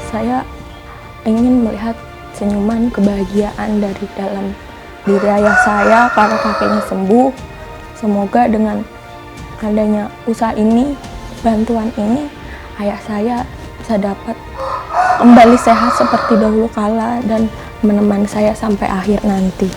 Saya ingin melihat senyuman kebahagiaan dari dalam diri ayah saya karena kakeknya sembuh. Semoga dengan adanya usaha ini, bantuan ini, ayah saya bisa dapat kembali sehat seperti dahulu kala dan menemani saya sampai akhir nanti.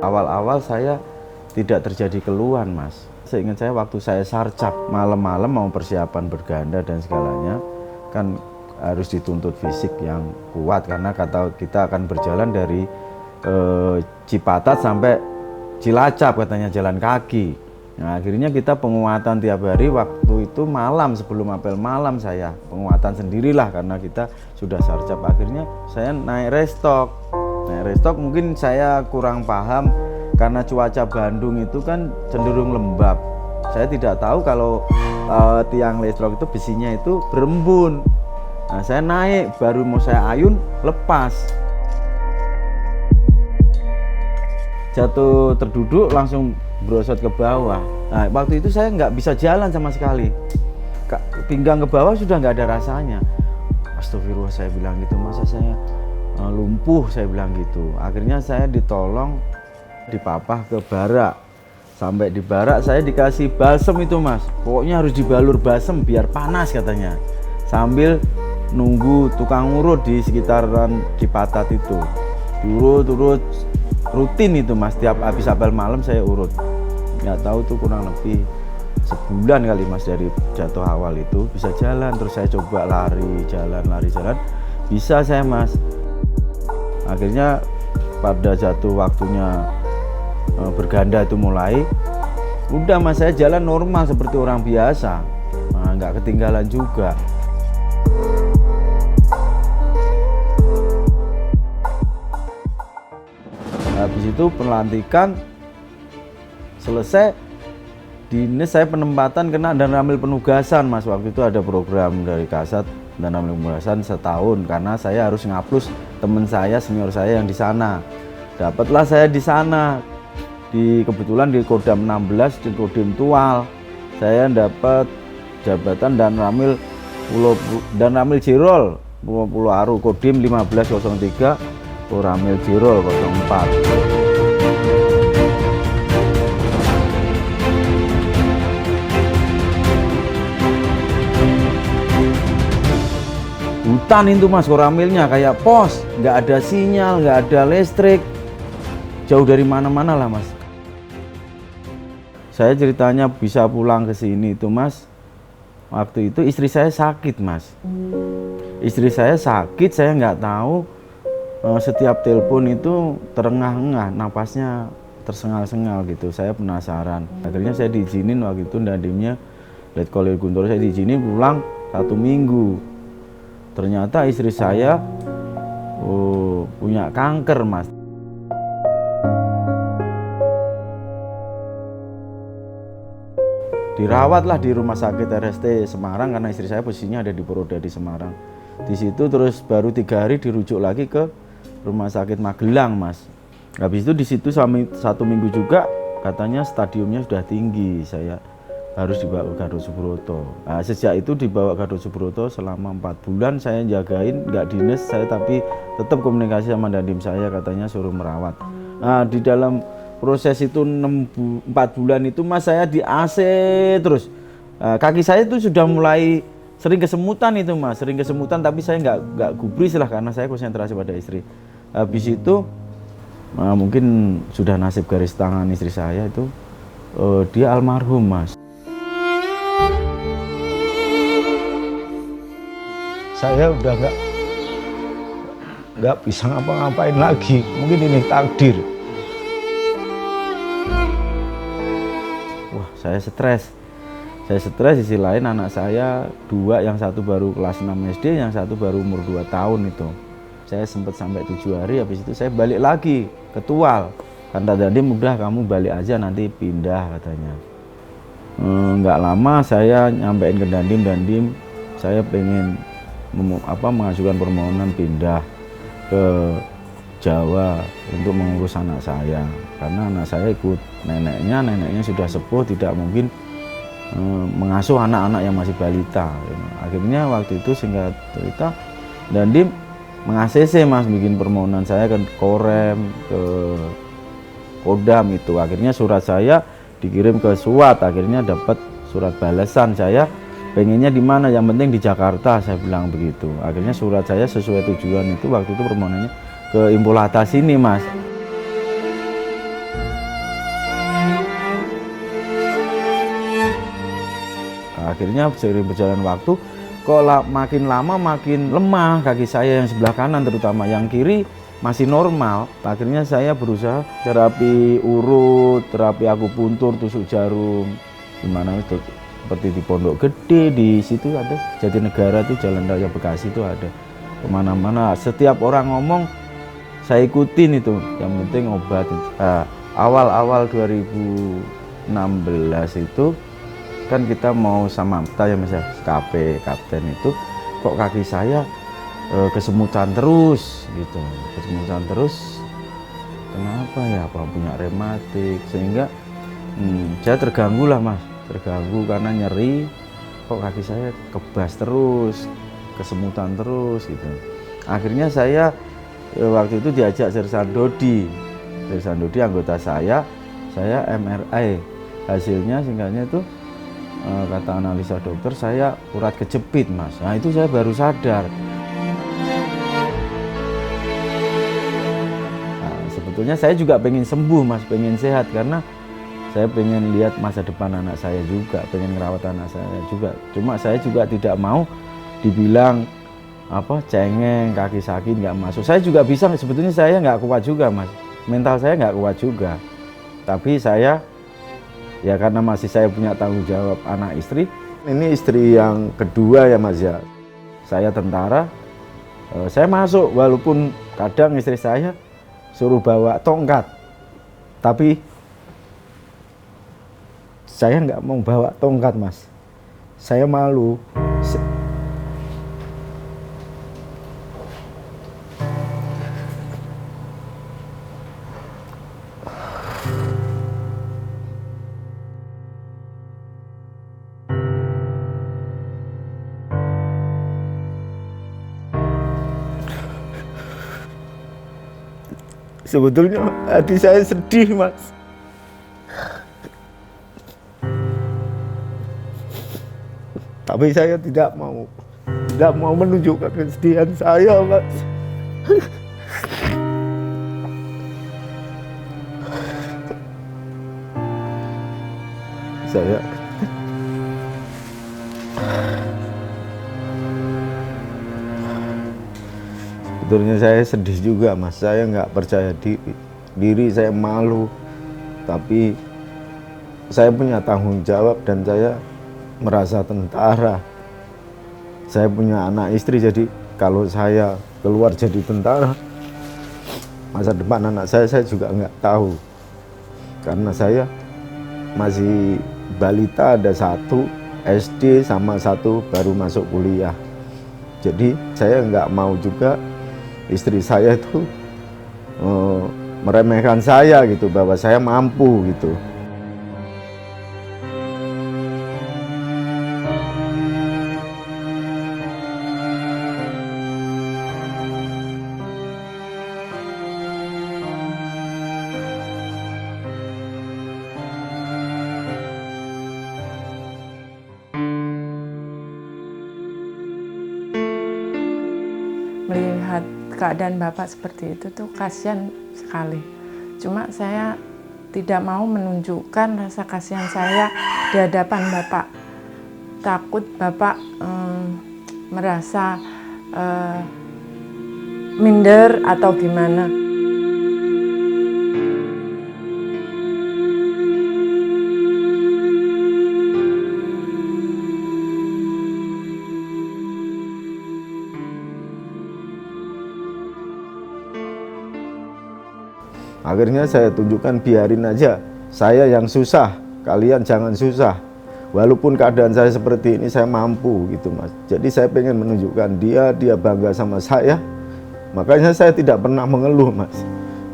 Awal-awal saya tidak terjadi keluhan, Mas. Seingat saya waktu saya sarcap malam-malam mau persiapan berganda dan segalanya, kan harus dituntut fisik yang kuat karena kata kita akan berjalan dari Cipatat sampai Cilacap, katanya jalan kaki. Nah, akhirnya kita penguatan tiap hari, waktu itu malam sebelum apel malam saya penguatan sendirilah karena kita sudah sarcap. Akhirnya saya naik restok. Mungkin saya kurang paham karena cuaca Bandung itu kan cenderung lembab. Saya tidak tahu kalau tiang restok itu besinya itu berembun. Nah, saya naik, baru mau saya ayun, lepas. Jatuh terduduk langsung brosot ke bawah. Nah, waktu itu saya nggak bisa jalan sama sekali. Pinggang ke bawah sudah nggak ada rasanya. Astagfirullah, saya bilang gitu, masa saya lumpuh, saya bilang gitu. Akhirnya saya ditolong, dipapah ke barak. Sampai di barak saya dikasih balsem itu, Mas. Pokoknya harus dibalur balsem biar panas katanya. Sambil nunggu tukang urut di sekitaran Cipatat itu. Urut rutin itu, Mas. Tiap habis apel malam saya urut. Nggak tahu tuh kurang lebih sebulan kali, Mas, dari jatuh awal itu bisa jalan. Terus saya coba lari jalan, bisa saya, Mas. Akhirnya pada jatuh waktunya berganda itu mulai, udah, Mas, saya jalan normal seperti orang biasa. Nah, nggak ketinggalan juga. Habis itu pelantikan selesai, dinas saya penempatan kena dan ramil penugasan, Mas. Waktu itu ada program dari Kasat dan ramil penugasan setahun karena saya harus ngaplus teman saya, senior saya yang di sana. Dapatlah saya di sana. Kebetulan di Kodam 16 di Kodim Tual. Saya dapat jabatan dan ramil Jirol Pulau Aru, Kodim 1503, Ramil Jirol 04. Hutan itu, Mas, koramilnya kayak pos, nggak ada sinyal, nggak ada listrik, jauh dari mana-mana lah, Mas. Saya ceritanya bisa pulang ke sini itu, Mas, waktu itu istri saya sakit, Mas. Istri saya sakit, saya nggak tahu, setiap telepon itu terengah-engah, napasnya tersengal-sengal gitu. Saya penasaran, akhirnya saya diizinin waktu itu, Dandimnya Letkolir Guntur, saya diizinin pulang 1 minggu. Ternyata istri saya punya kanker, Mas. Dirawatlah di rumah sakit RST Semarang karena istri saya posisinya ada di Purwodadi Semarang. Di situ terus baru 3 hari dirujuk lagi ke rumah sakit Magelang, Mas. Habis itu di situ sampai 1 minggu juga katanya stadiumnya sudah tinggi, saya harus dibawa ke Gatot Subroto. Nah, sejak itu dibawa ke Gatot Subroto selama 4 bulan saya jagain, nggak dinas saya tapi tetap komunikasi sama dandim saya, katanya suruh merawat. Nah, di dalam proses itu 4 bulan itu, Mas, saya di AC terus. Kaki saya itu sudah mulai sering kesemutan itu, Mas, sering kesemutan tapi saya nggak gubris lah karena saya konsentrasi pada istri. Habis itu mungkin sudah nasib garis tangan istri saya itu, dia almarhum, Mas. Saya udah nggak bisa ngapa-ngapain lagi. Mungkin ini takdir. Wah, saya stres. Saya stres, di sisi lain anak saya dua, yang satu baru kelas 6 SD, yang satu baru umur 2 tahun itu. Saya sempat sampai 7 hari, habis itu saya balik lagi ke Tual. Kata Dandim, udah kamu balik aja nanti pindah katanya. Nggak lama saya nyampein ke Dandim, saya pengen mengajukan permohonan pindah ke Jawa untuk mengurus anak saya. Karena anak saya ikut neneknya sudah sepuh, tidak mungkin mengasuh anak-anak yang masih balita. Akhirnya waktu itu singkat cerita Dandim meng-ACC Mas, bikin permohonan saya ke Korem, ke Kodam itu. Akhirnya surat saya dikirim ke SWAT, akhirnya dapat surat balasan. Saya pengennya di mana, yang penting di Jakarta, saya bilang begitu. Akhirnya surat saya sesuai tujuan itu, waktu itu permohonannya ke Impolata sini Mas. Akhirnya seiring berjalan waktu, kok makin lama makin lemah kaki saya yang sebelah kanan, terutama yang kiri masih normal. Akhirnya saya berusaha terapi urut, terapi akupuntur, tusuk jarum, dimana itu seperti di Pondok Gede, di situ ada Jatinegara tuh, Jalan Raya Bekasi itu ada. Kemana-mana, setiap orang ngomong saya ikutin itu, yang penting obat. Awal-awal 2016 itu kan kita mau sama kita ya Mas, KP kapten itu, kok kaki saya kesemutan terus gitu, kesemutan terus. Kenapa ya, apa punya rematik, sehingga saya terganggu lah Mas, terganggu karena nyeri, kok kaki saya kebas terus, kesemutan terus gitu. Akhirnya saya waktu itu diajak Sersan Dodi anggota saya MRI, hasilnya singkatnya itu kata analisa dokter saya urat kejepit Mas. Nah itu saya baru sadar. Nah, sebetulnya saya juga pengen sembuh Mas, pengen sehat, karena saya pengen lihat masa depan anak saya juga, pengen merawat anak saya juga. Cuma saya juga tidak mau dibilang cengeng, kaki sakit, nggak masuk. Saya juga bisa, sebetulnya saya nggak kuat juga Mas, mental saya nggak kuat juga. Tapi saya ya karena masih saya punya tanggung jawab anak istri. Ini istri yang kedua ya Mas ya. Saya tentara, saya masuk walaupun kadang istri saya suruh bawa tongkat. Tapi saya nggak mau bawa tongkat Mas. Saya malu. Sebetulnya hati saya sedih Mas. Tapi saya tidak mau menunjukkan kesedihan saya Mas. Saya sebetulnya saya sedih juga Mas, saya nggak percaya diri, saya malu. Tapi saya punya tanggung jawab dan saya merasa tentara. Saya punya anak istri, jadi kalau saya keluar jadi tentara, masa depan anak saya juga nggak tahu. Karena saya masih balita, ada 1 SD sama 1 baru masuk kuliah. Jadi saya nggak mau juga istri saya itu meremehkan saya gitu, bahwa saya mampu gitu. Melihat keadaan Bapak seperti itu tuh kasihan sekali. Cuma saya tidak mau menunjukkan rasa kasihan saya di hadapan Bapak. Takut Bapak merasa minder atau gimana. Akhirnya saya tunjukkan, biarin aja, saya yang susah, kalian jangan susah. Walaupun keadaan saya seperti ini, saya mampu gitu Mas. Jadi saya pengen menunjukkan dia bangga sama saya. Makanya saya tidak pernah mengeluh Mas.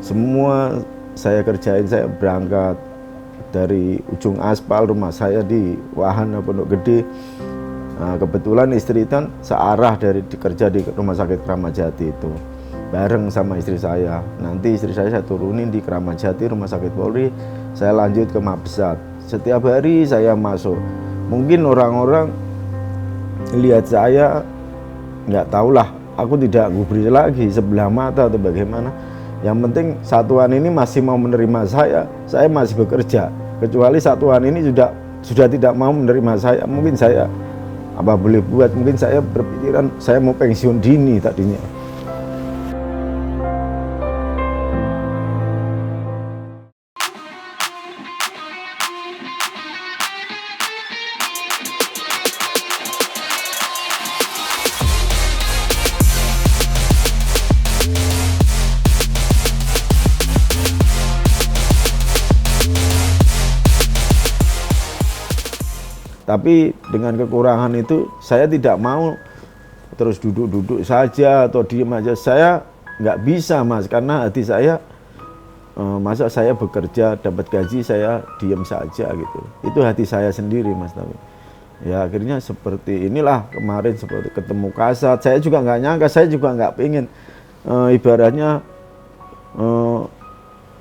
Semua saya kerjain, saya berangkat dari ujung aspal rumah saya di Wahana Pondok Gede. Nah, kebetulan istri kan searah dari kerja di Rumah Sakit Kramat Jati itu. Bareng sama istri saya. Nanti istri saya turunin di Kramat Jati Rumah Sakit Polri, saya lanjut ke Mabesat. Setiap hari saya masuk. Mungkin orang-orang lihat saya nggak tahulah, aku tidak gubris lagi sebelah mata atau bagaimana. Yang penting satuan ini masih mau menerima saya masih bekerja. Kecuali satuan ini sudah tidak mau menerima saya, mungkin saya apa boleh buat, mungkin saya berpikiran saya mau pensiun dini tadinya. Tapi dengan kekurangan itu saya tidak mau terus duduk-duduk saja atau diem aja. Saya nggak bisa Mas, karena hati saya masa saya bekerja dapat gaji saya diem saja gitu. Itu hati saya sendiri Mas. Tapi ya akhirnya seperti inilah kemarin, seperti ketemu Kasat. Saya juga nggak nyangka, saya juga nggak pengen ibaratnya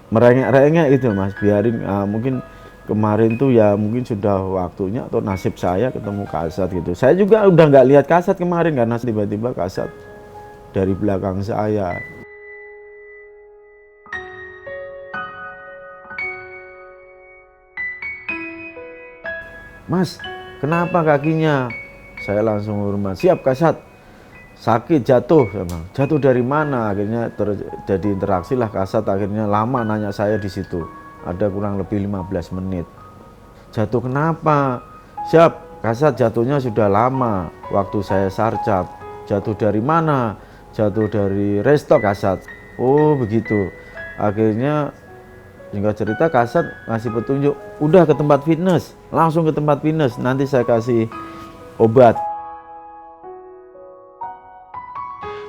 merengek-rengek gitu Mas. Biarin mungkin kemarin tuh ya mungkin sudah waktunya atau nasib saya ketemu Kasat gitu. Saya juga udah nggak lihat Kasat kemarin karena tiba-tiba Kasat dari belakang saya. Mas, kenapa kakinya? Saya langsung hormat. Siap Kasat. Sakit, jatuh. Jatuh dari mana? Akhirnya terjadi interaksi lah Kasat. Akhirnya lama nanya saya di situ. Ada kurang lebih 15 menit. Jatuh kenapa? Siap, Kasat, jatuhnya sudah lama. Waktu saya sarcap. Jatuh dari mana? Jatuh dari resto Kasat. Oh begitu. Akhirnya singkat cerita Kasat ngasih petunjuk. Udah ke tempat fitness. Langsung ke tempat fitness. Nanti saya kasih obat.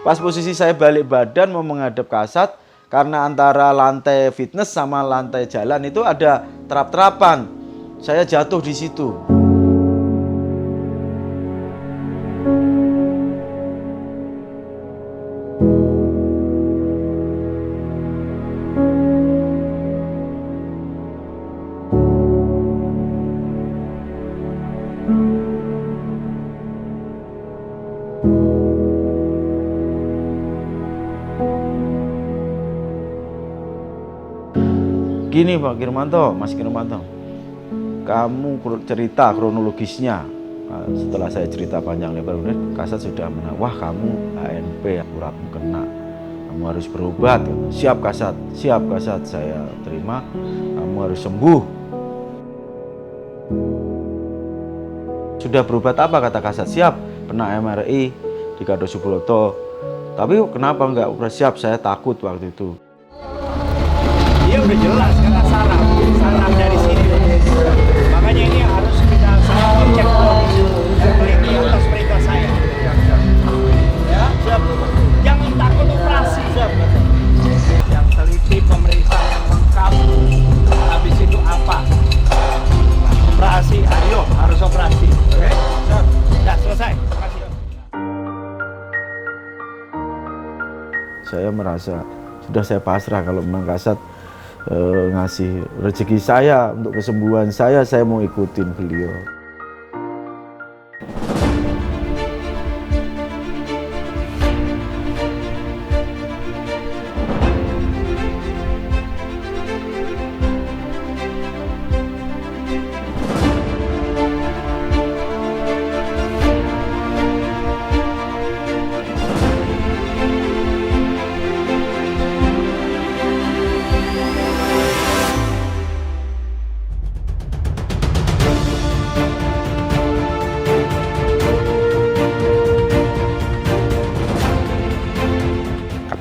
Pas posisi saya balik badan mau menghadap Kasat, karena antara lantai fitness sama lantai jalan itu ada terap-terapan. Saya jatuh di situ. Gini Pak Kirmanto, Mas Kirmanto, kamu cerita kronologisnya. Setelah saya cerita panjang lebar, Kasat sudah wah kamu HNP, uratmu kena, kamu harus berobat. Siap Kasat, siap Kasat, saya terima, kamu harus sembuh. Sudah berobat apa kata Kasat? Siap, pernah MRI di Kado Subroto. Tapi kenapa enggak operasi? Siap, saya takut waktu itu. Dia udah jelas karena saraf dari sini. Makanya ini harus kita cek teliti atas perintah saya. Ya, siap. Jangan takut operasi. Siap. Yang teliti, pemeriksaan yang lengkap. Habis itu apa? Operasi, ayo harus operasi. Oke? Siap. Sudah selesai. Terima kasih. Saya merasa sudah saya pasrah kalau memang Kasat ngasih rezeki saya untuk kesembuhan saya mau ikutin beliau.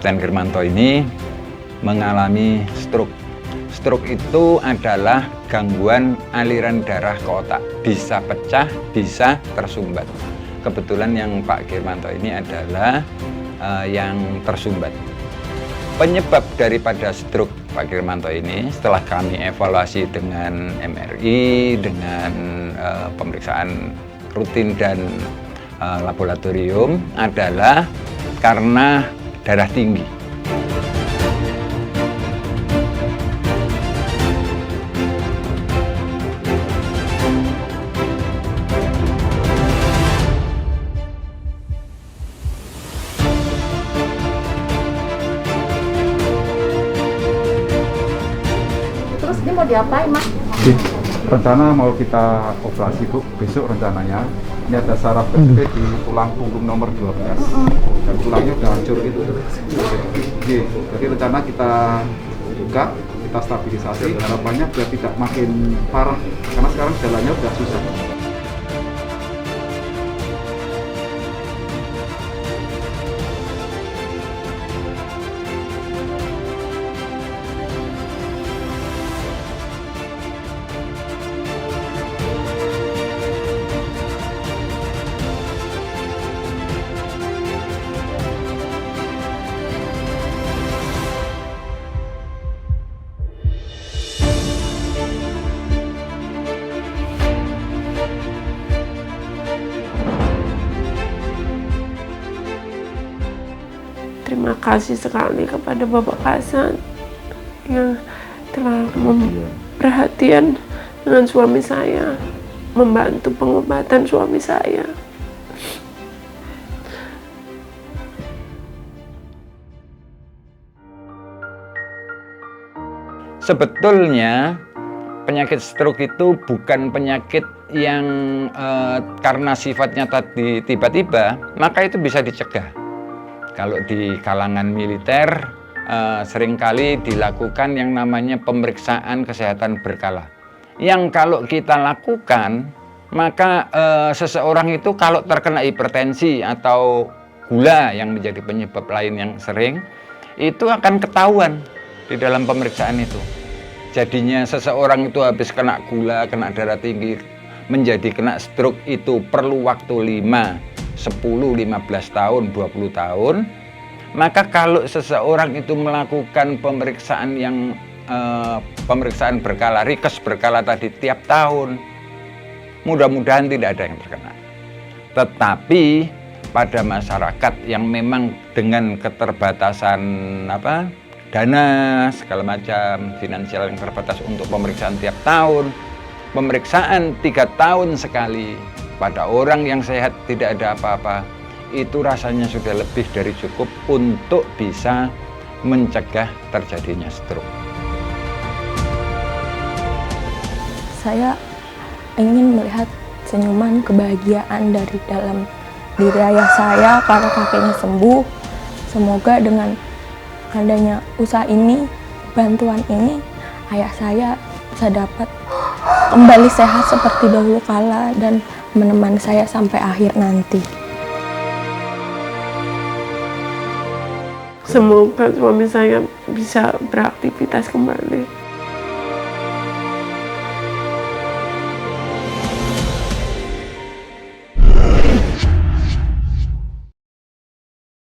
Kapten Kirmanto ini mengalami stroke. Stroke itu adalah gangguan aliran darah ke otak, bisa pecah, bisa tersumbat. Kebetulan yang Pak Kirmanto ini adalah yang tersumbat. Penyebab daripada stroke Pak Kirmanto ini setelah kami evaluasi dengan MRI, dengan pemeriksaan rutin dan laboratorium adalah karena darah tinggi. Terus ini mau diapain, Mas? Rencana mau kita operasi, Bu, besok rencananya. Ini ada saraf kejepit di tulang punggung nomor 12 dan tulangnya udah hancur gitu. Jadi rencana kita buka, kita stabilisasi, harapannya biar tidak makin parah karena sekarang jalannya udah susah. Terima kasih sekali kepada Bapak Hasan yang telah perhatian dengan suami saya, membantu pengobatan suami saya. Sebetulnya penyakit stroke itu bukan penyakit yang karena sifatnya tadi tiba-tiba, maka itu bisa dicegah. Kalau di kalangan militer seringkali dilakukan yang namanya pemeriksaan kesehatan berkala. Yang kalau kita lakukan, maka seseorang itu kalau terkena hipertensi atau gula yang menjadi penyebab lain yang sering, itu akan ketahuan di dalam pemeriksaan itu. Jadinya seseorang itu habis kena gula, kena darah tinggi, menjadi kena stroke itu perlu waktu 5, 10, 15 tahun, 20 tahun. Maka kalau seseorang itu melakukan pemeriksaan yang pemeriksaan berkala, rikes berkala tadi tiap tahun, mudah-mudahan tidak ada yang terkena. Tetapi pada masyarakat yang memang dengan keterbatasan dana segala macam, finansial yang terbatas untuk pemeriksaan tiap tahun, pemeriksaan 3 tahun sekali pada orang yang sehat tidak ada apa-apa, itu rasanya sudah lebih dari cukup untuk bisa mencegah terjadinya stroke. Saya ingin melihat senyuman kebahagiaan dari dalam diri ayah saya karena kakeknya sembuh. Semoga dengan adanya usaha ini, bantuan ini, ayah saya bisa dapat kembali sehat seperti dahulu kala dan menemani saya sampai akhir nanti. Semoga suami saya bisa beraktivitas kembali.